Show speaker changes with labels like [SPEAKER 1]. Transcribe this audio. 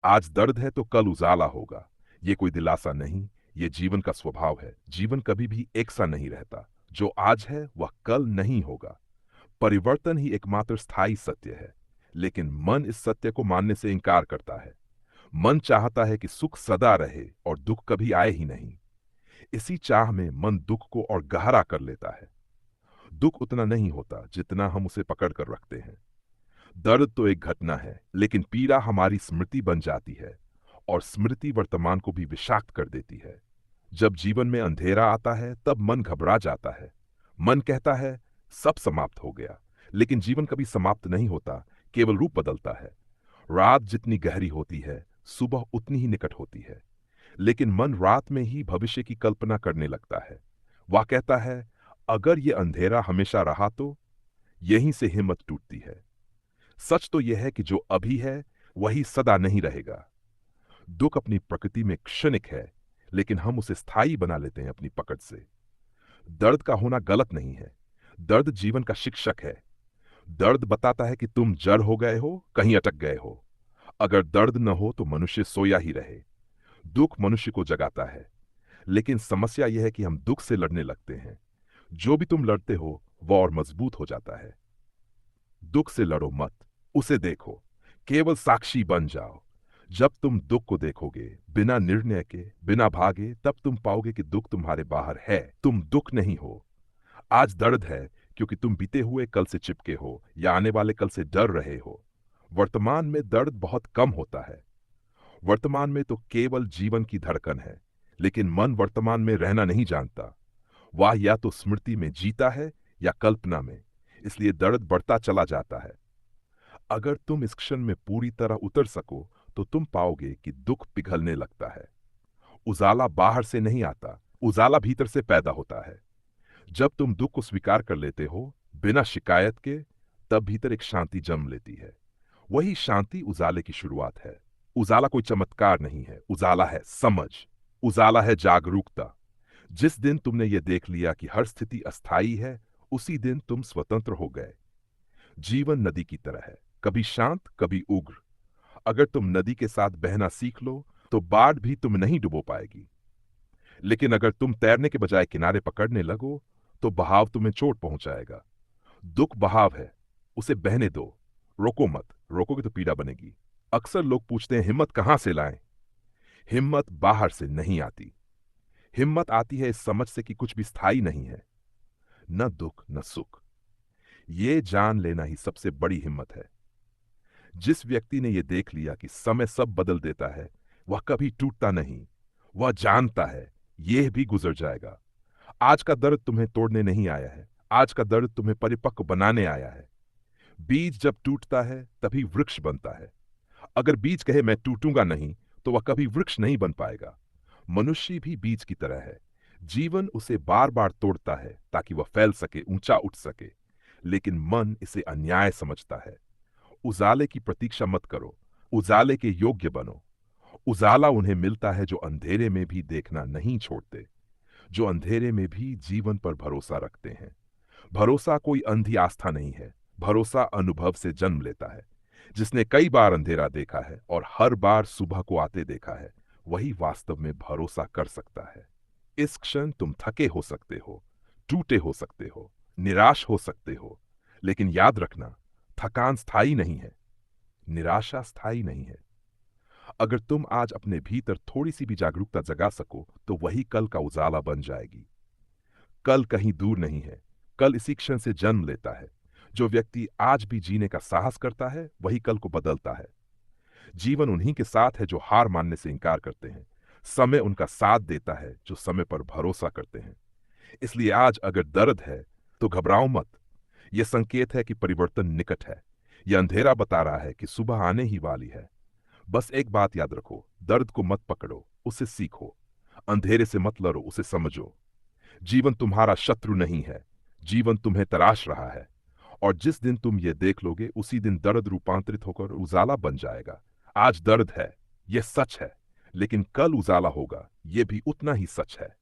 [SPEAKER 1] आज दर्द है तो कल उजाला होगा। ये कोई दिलासा नहीं, ये जीवन का स्वभाव है। जीवन कभी भी एक सा नहीं रहता। जो आज है वह कल नहीं होगा। परिवर्तन ही एकमात्र स्थायी सत्य है। लेकिन मन इस सत्य को मानने से इनकार करता है। मन चाहता है कि सुख सदा रहे और दुख कभी आए ही नहीं। इसी चाह में मन दुख को और गहरा कर लेता है। दुख उतना नहीं होता जितना हम उसे पकड़ कर रखते हैं। दर्द तो एक घटना है, लेकिन पीड़ा हमारी स्मृति बन जाती है और स्मृति वर्तमान को भी विषाक्त कर देती है। जब जीवन में अंधेरा आता है तब मन घबरा जाता है। मन कहता है सब समाप्त हो गया, लेकिन जीवन कभी समाप्त नहीं होता, केवल रूप बदलता है। रात जितनी गहरी होती है, सुबह उतनी ही निकट होती है। लेकिन मन रात में ही भविष्य की कल्पना करने लगता है। वह कहता है, अगर ये अंधेरा हमेशा रहा तो। यहीं से हिम्मत टूटती है। सच तो यह है कि जो अभी है वही सदा नहीं रहेगा। दुख अपनी प्रकृति में क्षणिक है, लेकिन हम उसे स्थायी बना लेते हैं अपनी पकड़ से। दर्द का होना गलत नहीं है। दर्द जीवन का शिक्षक है। दर्द बताता है कि तुम जड़ हो गए हो, कहीं अटक गए हो। अगर दर्द न हो तो मनुष्य सोया ही रहे। दुख मनुष्य को जगाता है। लेकिन समस्या यह है कि हम दुख से लड़ने लगते हैं। जो भी तुम लड़ते हो वह और मजबूत हो जाता है। दुख से लड़ो मत, उसे देखो, केवल साक्षी बन जाओ। जब तुम दुख को देखोगे बिना निर्णय के, बिना भागे, तब तुम पाओगे कि दुख तुम्हारे बाहर है, तुम दुख नहीं हो। आज दर्द है क्योंकि तुम बीते हुए कल से चिपके हो या आने वाले कल से डर रहे हो। वर्तमान में दर्द बहुत कम होता है। वर्तमान में तो केवल जीवन की धड़कन है। लेकिन मन वर्तमान में रहना नहीं जानता। वह या तो स्मृति में जीता है या कल्पना में। इसलिए दर्द बढ़ता चला जाता है। अगर तुम इस क्षण में पूरी तरह उतर सको तो तुम पाओगे कि दुख पिघलने लगता है। उजाला बाहर से नहीं आता, उजाला भीतर से पैदा होता है। जब तुम दुख को स्वीकार कर लेते हो बिना शिकायत के, तब भीतर एक शांति जन्म लेती है। वही शांति उजाले की शुरुआत है। उजाला कोई चमत्कार नहीं है, उजाला है समझ। उजाला है जागरूकता। जिस दिन तुमने ये देख लिया कि हर स्थिति अस्थायी है, उसी दिन तुम स्वतंत्र हो गए। जीवन नदी की तरह है, कभी शांत कभी उग्र। अगर तुम नदी के साथ बहना सीख लो तो बाढ़ भी तुम नहीं डुबो पाएगी। लेकिन अगर तुम तैरने के बजाय किनारे पकड़ने लगो तो बहाव तुम्हें चोट पहुंचाएगा। दुख बहाव है, उसे बहने दो, रोको मत। रोकोगे तो पीड़ा बनेगी। अक्सर लोग पूछते हैं हिम्मत कहां से लाएं। हिम्मत बाहर से नहीं आती। हिम्मत आती है इस समझ से कि कुछ भी स्थायी नहीं है, न दुख न सुख। ये जान लेना ही सबसे बड़ी हिम्मत है। जिस व्यक्ति ने यह देख लिया कि समय सब बदल देता है, वह कभी टूटता नहीं। वह जानता है यह भी गुजर जाएगा। आज का दर्द तुम्हें तोड़ने नहीं आया है, आज का दर्द तुम्हें परिपक्व बनाने आया है। बीज जब टूटता है तभी वृक्ष बनता है। अगर बीज कहे मैं टूटूंगा नहीं, तो वह कभी वृक्ष नहीं बन पाएगा। मनुष्य भी बीज की तरह है। जीवन उसे बार बार तोड़ता है ताकि वह फैल सके, ऊंचा उठ सके। लेकिन मन इसे अन्याय समझता है। उजाले की प्रतीक्षा मत करो, उजाले के योग्य बनो। उजाला उन्हें मिलता है जो अंधेरे में भी देखना नहीं छोड़ते, जो अंधेरे में भी जीवन पर भरोसा रखते हैं। भरोसा कोई अंधी आस्था नहीं है, भरोसा अनुभव से जन्म लेता है। जिसने कई बार अंधेरा देखा है और हर बार सुबह को आते देखा है, वही वास्तव में भरोसा कर सकता है। इस क्षण तुम थके हो सकते हो, टूटे हो सकते हो, निराश हो सकते हो, लेकिन याद रखना, थकान स्थायी नहीं है, निराशा स्थायी नहीं है। अगर तुम आज अपने भीतर थोड़ी सी भी जागरूकता जगा सको तो वही कल का उजाला बन जाएगी। कल कहीं दूर नहीं है, कल इसी क्षण से जन्म लेता है। जो व्यक्ति आज भी जीने का साहस करता है वही कल को बदलता है। जीवन उन्हीं के साथ है जो हार मानने से इनकार करते हैं। समय उनका साथ देता है जो समय पर भरोसा करते हैं। इसलिए आज अगर दर्द है तो घबराओ मत। यह संकेत है कि परिवर्तन निकट है। यह अंधेरा बता रहा है कि सुबह आने ही वाली है। बस एक बात याद रखो, दर्द को मत पकड़ो, उसे सीखो। अंधेरे से मत लड़ो, उसे समझो। जीवन तुम्हारा शत्रु नहीं है, जीवन तुम्हें तराश रहा है। और जिस दिन तुम ये देख लोगे उसी दिन दर्द रूपांतरित होकर उजाला बन जाएगा। आज दर्द है, यह सच है, लेकिन कल उजाला होगा, यह भी उतना ही सच है।